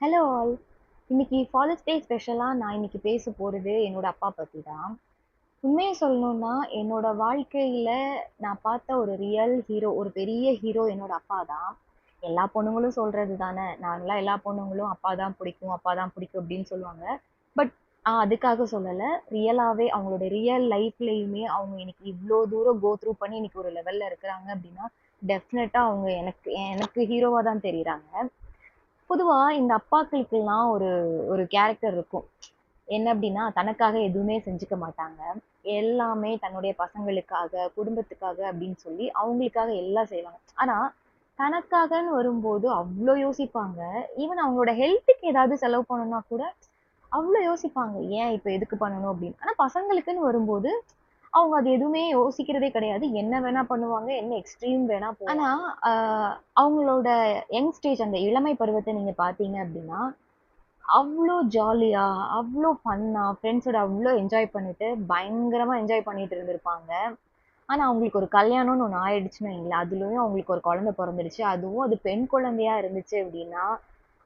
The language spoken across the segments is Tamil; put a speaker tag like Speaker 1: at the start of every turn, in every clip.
Speaker 1: Hello all. இன்னைக்கு ஃபாதர்ஸ் டே ஸ்பெஷலா நான் இன்னைக்கு பேச போறது என்னோட அப்பா பத்தி தான். உண்மைய சொல்லணும்னா, என்னோட வாழ்க்கையில நான் பார்த்த ஒரு ரியல் ஹீரோ, ஒரு பெரிய ஹீரோ என்னோட அப்பா தான். எல்லா பொண்ணுங்களும் சொல்றது தானே. நார்மலா எல்லா பொண்ணுங்களும் அப்பா தான் பிடிக்கும், அப்பா தான் பிடிக்கும் அப்படின்னு சொல்லுவாங்க. பட் அதுக்காக சொல்லல. ரியலாவே அவங்களோட ரியல் லைஃப்லயுமே அவங்க இன்னைக்கு இவ்ளோ தூரம் கோ த்ரூ பண்ணி இன்னைக்கு ஒரு லெவல்ல இருக்கிறாங்க அப்படின்னா, டெஃபினட்டா அவங்க எனக்கு எனக்கு ஹீரோவா தான் தெரியிறாங்க. பொதுவா இந்த அப்பாக்களுக்கெல்லாம் ஒரு ஒரு கேரக்டர் இருக்கும். என்ன அப்படின்னா, தனக்காக எதுவுமே செஞ்சுக்க மாட்டாங்க. எல்லாமே தன்னுடைய பசங்களுக்காக, குடும்பத்துக்காக அப்படின்னு சொல்லி அவங்களுக்காக எல்லாம் செய்வாங்க. ஆனா, தனக்காகன்னு வரும்போது அவ்ளோ யோசிப்பாங்க. ஈவன் அவங்களோட ஹெல்த்துக்கு ஏதாவது செலவு பண்ணணும்னா கூட அவ்ளோ யோசிப்பாங்க. ஏன் இப்ப எதுக்கு பண்ணணும் அப்படின்னு. ஆனா பசங்களுக்குன்னு வரும்போது அவங்க அது எதுவுமே யோசிக்கிறதே கிடையாது. என்ன வேணா பண்ணுவாங்க. என்ன எக்ஸ்ட்ரீம் வேணா போவாங்க. ஆனா, அ அவங்களோட யங் ஸ்டேஜ் அந்த இளமை பருவத்த நீங்க பார்த்தீங்க அப்டின்னா, அவ்ளோ ஜாலியா, அவ்ளோ ஃபன்னா, ஃப்ரெண்ட்ஸோட அவ்ளோ என்ஜாய் பண்ணிட்டு, பயங்கரமா என்ஜாய் பண்ணிட்டு இருந்திருப்பாங்க. ஆனா, அவங்களுக்கு ஒரு கல்யாணம்னு ஒண்ணு ஆயிடுச்சுன்னு வைங்களேன், அதுலயும் அவங்களுக்கு ஒரு குழந்தை பொறந்துடுச்சு. அதுவும் அது பெண் குழந்தையா இருந்துச்சு அப்டின்னா,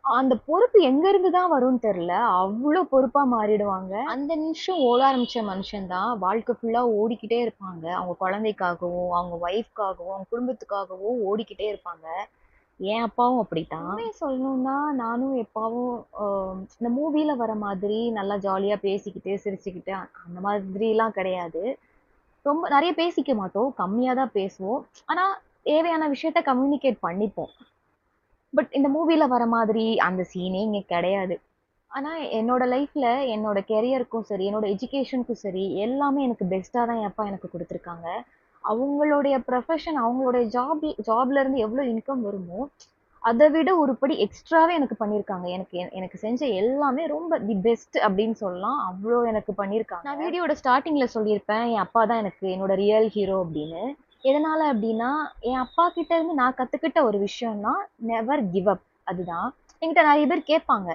Speaker 1: அந்த பொறுப்பு எங்க இருந்து தான் வரும்னு தெரியல. அவ்ளோ பொறுப்பா மாறிடுவாங்க. அந்த நிமிஷம் ஓட ஆரம்பிச்ச மனுஷன் தான் வாழ்க்கை ஃபுல்லா ஓடிக்கிட்டே இருப்பாங்க. அவங்க குழந்தைக்காகவும், அவங்க ஒய்ஃப்காகவும், அவங்க குடும்பத்துக்காகவும் ஓடிக்கிட்டே இருப்பாங்க. என் அப்பாவும் அப்படித்தான். உண்மைய சொல்லணும்னா, நானும் எப்பாவும் அ இந்த மூவில வர மாதிரி நல்லா ஜாலியா பேசிக்கிட்டு, சிரிச்சுக்கிட்டு அந்த மாதிரிலாம் கிடையாது. ரொம்ப நெறைய பேசிக்க மாட்டோம். கம்மியா தான் பேசுவோம். ஆனா, தேவையான விஷயத்த கம்யூனிகேட் பண்ணிப்போம். பட் இந்த மூவில வர மாதிரி அந்த சீனே இங்க கிடையாது. ஆனா, என்னோட லைஃப்ல என்னோட கெரியருக்கும் சரி, என்னோட எஜுகேஷனுக்கும் சரி, எல்லாமே எனக்கு பெஸ்ட்டா தான் என் அப்பா எனக்கு குடுத்துருக்காங்க. அவங்களுடைய ப்ரொஃபஷன், அவங்களுடைய ஜாப்ல இருந்து எவ்ளோ இன்கம் வருமோ, அத விட ஒரு படி எக்ஸ்ட்ராவே எனக்கு பண்ணியிருக்காங்க. எனக்கு செஞ்ச எல்லாமே ரொம்ப தி பெஸ்ட் அப்படின்னு சொல்லலாம். அவ்ளோ எனக்கு பண்ணியிருக்காங்க. நான் வீடியோட ஸ்டார்ட்டிங்ல சொல்லியிருப்பேன், என் அப்பா தான் எனக்கு என்னோட ரியல் ஹீரோ அப்படின்னு. எதனால அப்படின்னா, என் அப்பா கிட்ட இருந்து நான் கத்துக்கிட்ட ஒரு விஷயம்னா, நெவர் கிவ் அப் அதுதான். என்கிட்ட நெறைய பேர் கேட்பாங்க.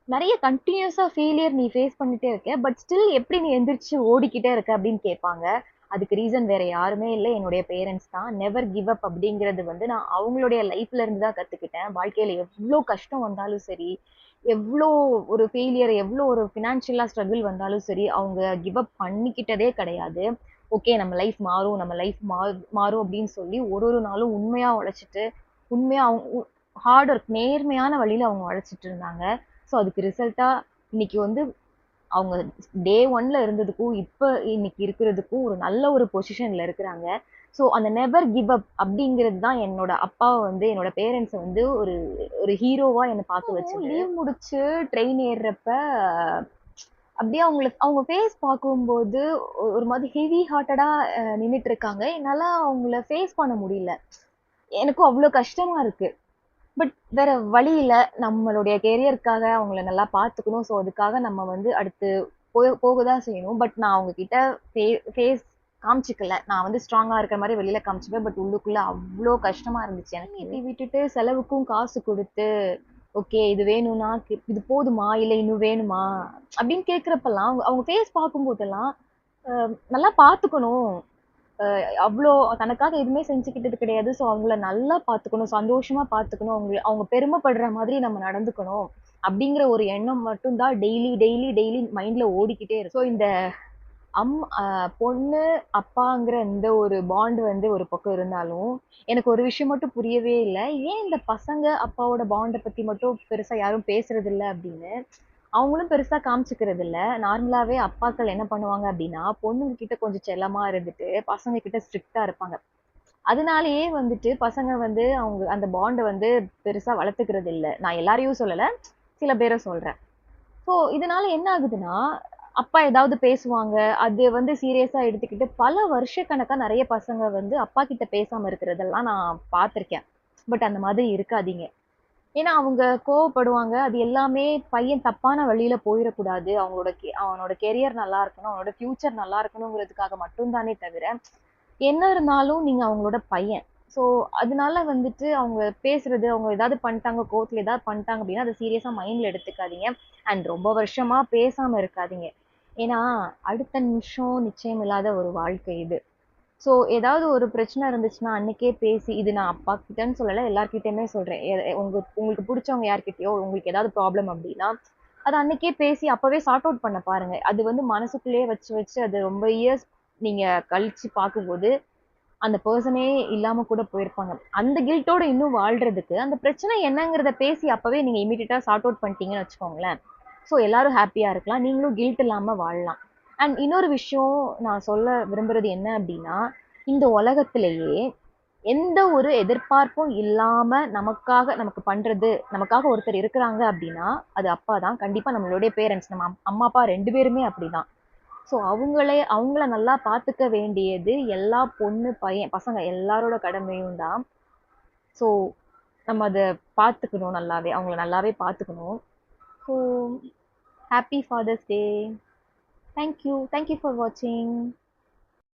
Speaker 1: நெறைய கன்டினியூஸா ஃபெயிலியர் நீ ஃபேஸ் பண்ணிட்டே இருக்க. பட் ஸ்டில் எப்படி நீ எந்திரிச்சு ஓடிக்கிட்டே இருக்க அப்படின்னு கேட்பாங்க. அதுக்கு ரீசன் வேற யாருமே இல்ல. என்னுடைய பேரண்ட்ஸ் தான். நெவர் கிவ் அப் அப்படிங்கிறது வந்து நான் அவங்களுடைய லைஃப்ல இருந்து தான் கத்துக்கிட்டேன். வாழ்க்கையில எவ்ளோ கஷ்டம் வந்தாலும் சரி, எவ்ளோ ஒரு ஃபெயிலியர், எவ்ளோ ஒரு ஃபினான்ஷியலா ஸ்ட்ரகிள் வந்தாலும் சரி, அவங்க கிவ் அப் பண்ணிக்கிட்டதே கிடையாது. ஓகே நம்ம லைஃப் மாறும், நம்ம லைஃப் மாறும் அப்படின்னு சொல்லி ஒரு ஒரு நாளும் உண்மையா உழைச்சுட்டு, உண்மையா ஹார்ட் ஒர்க் நேர்மையான வழியில அவங்க உழைச்சிட்டு இருந்தாங்க. ஸோ அதுக்கு ரிசல்ட்டா இன்னைக்கு வந்து அவங்க டே ஒன்ல இருந்ததுக்கும், இப்ப இன்னைக்கு இருக்கிறதுக்கும் ஒரு நல்ல ஒரு பொசிஷன்ல இருக்கிறாங்க. ஸோ அந்த நெவர் கிவ் அப் அப்படிங்கிறது தான் என்னோட அப்பாவ வந்து என்னோட பேரண்ட்ஸ வந்து ஒரு ஒரு ஹீரோவா என்ன பார்க்க வச்சது. லீவ் முடிச்சு ட்ரெயின் ஏறுறப்ப அப்படியே அவங்க ஃபேஸ் பார்க்கும்போது ஒரு மாதிரி ஹெவி ஹார்ட்டடா நின்னுட்டு இருக்காங்க. என்னால அவங்கள ஃபேஸ் பண்ண முடியல. எனக்கும் அவ்ளோ கஷ்டமா இருக்கு. பட் வேற வழி இல்ல. நம்மளுடைய கெரியருக்காக அவங்கள நல்லா பார்த்துக்கணும். ஸோ, அதுக்காக நம்ம வந்து அடுத்து போக தான் செய்யணும். பட் நான் அவங்க கிட்ட ஃபேஸ் காமிச்சுக்கல. நான் வந்து ஸ்ட்ராங்கா இருக்கிற மாரி வெளியில காமிச்சுப்பேன். பட் உள்ளுக்குள்ள அவ்ளோ கஷ்டமா இருந்துச்சு எனக்கு. நீட்டி விட்டுட்டு செலவுக்கும் காசு குடுத்து, ஓகே இது வேணும்னா இது போதுமா? இல்ல இன்னும் வேணுமா? அப்படின்னு கேட்கிறப்பலாம் அவங்க அவங்க ஃபேஸ் பார்க்கும்போதெல்லாம், நல்லா பார்த்துக்கணும். அவ்ளோ தனக்காக எதுவுமே செஞ்சுக்கிட்டது கிடையாது. ஸோ அவங்கள நல்லா பார்த்துக்கணும், சந்தோஷமா பார்த்துக்கணும். அவங்க பெருமைப்படுற மாதிரி நம்ம நடந்துக்கணும். அப்படிங்கிற ஒரு எண்ணம் மட்டும் தான் டெய்லி மைண்ட்ல ஓடிக்கிட்டே இருக்கும். ஸோ இந்த அம் அ பொண்ணு, அப்பாங்கிற இந்த ஒரு பாண்ட் வந்து ஒரு பக்கம் இருந்தாலும், எனக்கு ஒரு விஷயம் மட்டும் புரியவே இல்ல. ஏன் இந்த பசங்க, அப்பாவோட பாண்ட பத்தி மட்டும் பெருசா யாரும் பேசுறதில்ல அப்படின்னு. அவங்களும் பெருசா காமிச்சுக்கிறது இல்ல. நார்மலாவே அப்பாக்கள் என்ன பண்ணுவாங்க அப்படின்னா, பொண்ணுங்க கிட்ட கொஞ்சம் செல்லமா இருந்துட்டு, பசங்க கிட்ட ஸ்ட்ரிக்ட்டா இருப்பாங்க. அதனாலேயே வந்துட்டு பசங்க வந்து அவங்க அந்த பாண்ட வந்து பெருசா வளர்த்துக்கிறது இல்ல. நான் எல்லாரையும் சொல்லல. சில பேர சொல்றேன். ஸோ இதனால என்ன ஆகுதுன்னா, அப்பா ஏதாவது பேசுவாங்க. அது வந்து சீரியஸா எடுத்துக்கிட்டு பல வருஷக்கணக்கா நெறைய பசங்க வந்து அப்பா கிட்ட பேசாம இருக்கிறதெல்லாம் நான் பார்த்துருக்கேன். பட் அந்த மாதிரி இருக்காதீங்க. ஏன்னா அவங்க கோவப்படுவாங்க. அது எல்லாமே பையன் தப்பான வழியில போயிறக்கூடாது. அவனோட கெரியர் நல்லா இருக்கணும். அவனோட ஃபியூச்சர் நல்லா இருக்கணுங்கிறதுக்காக மட்டும் தானே தவிர, என்ன இருந்தாலும் நீங்க அவங்களோட பையன். ஸோ, அதனால வந்துட்டு அவங்க பேசுறது, அவங்க ஏதாவது பண்ணிட்டாங்க, கோவத்துல ஏதாவது பண்ணிட்டாங்க அப்படின்னா, அத சீரியஸா மைண்ட்ல எடுத்துக்காதீங்க. அண்ட் ரொம்ப வருஷமா பேசாம இருக்காதீங்க. ஏன்னா, அடுத்த நிமிஷம் நிச்சயம் இல்லாத ஒரு வாழ்க்கை இது. ஸோ ஏதாவது ஒரு பிரச்சனை இருந்துச்சுன்னா அன்னைக்கே பேசி, இது நான் அப்பா கிட்டன்னு சொல்லல, எல்லார்கிட்டயுமே சொல்றேன். உங்களுக்கு புடிச்சவங்க யார்கிட்டயோ உங்களுக்கு ஏதாவது ப்ராப்ளம் அப்டின்னா, அத அன்னைக்கே பேசி அப்பவே சார்ட் அவுட் பண்ண பாருங்க. அது வந்து மனசுக்குள்ளேயே வச்சு வச்சு அது ரொம்ப இயர்ஸ் நீங்க கழிச்சு பார்க்கும்போது, அந்த பெர்சனே இல்லாம கூட போயிருப்பாங்க. அந்த கில்ட்டோட இன்னும் வாழ்றதுக்கு, அந்த பிரச்சனை என்னங்கிறத பேசி அப்பவே நீங்க இம்மீடியட்டா சார்ட் அவுட் பண்ணிட்டீங்கன்னு வச்சுக்கோங்களேன். ஸோ எல்லாரும் ஹேப்பியா இருக்கலாம். நீங்களும் கில்ட் இல்லாம வாழலாம். அண்ட் இன்னொரு விஷயம் நான் சொல்ல விரும்புறது என்ன அப்டின்னா, இந்த உலகத்திலேயே எந்த ஒரு எதிர்பார்ப்பும் இல்லாம நமக்கு பண்றது, நமக்காக ஒருத்தர் இருக்கிறாங்க அப்டின்னா, அது அப்பா தான். கண்டிப்பா நம்மளுடைய பேரண்ட்ஸ். நம்ம அம்மா, அப்பா 2 பேருமே அப்படிதான். ஸோ அவங்கள நல்லா பார்த்துக்க வேண்டியது எல்லா பொண்ணு, பையன், பசங்க எல்லாரோட கடமையும் தான். ஸோ நம்ம அத பார்த்துக்கணும் நல்லாவே. அவங்கள நல்லாவே பார்த்துக்கணும். So happy father's day. Thank you. Thank you for வாட்சிங்.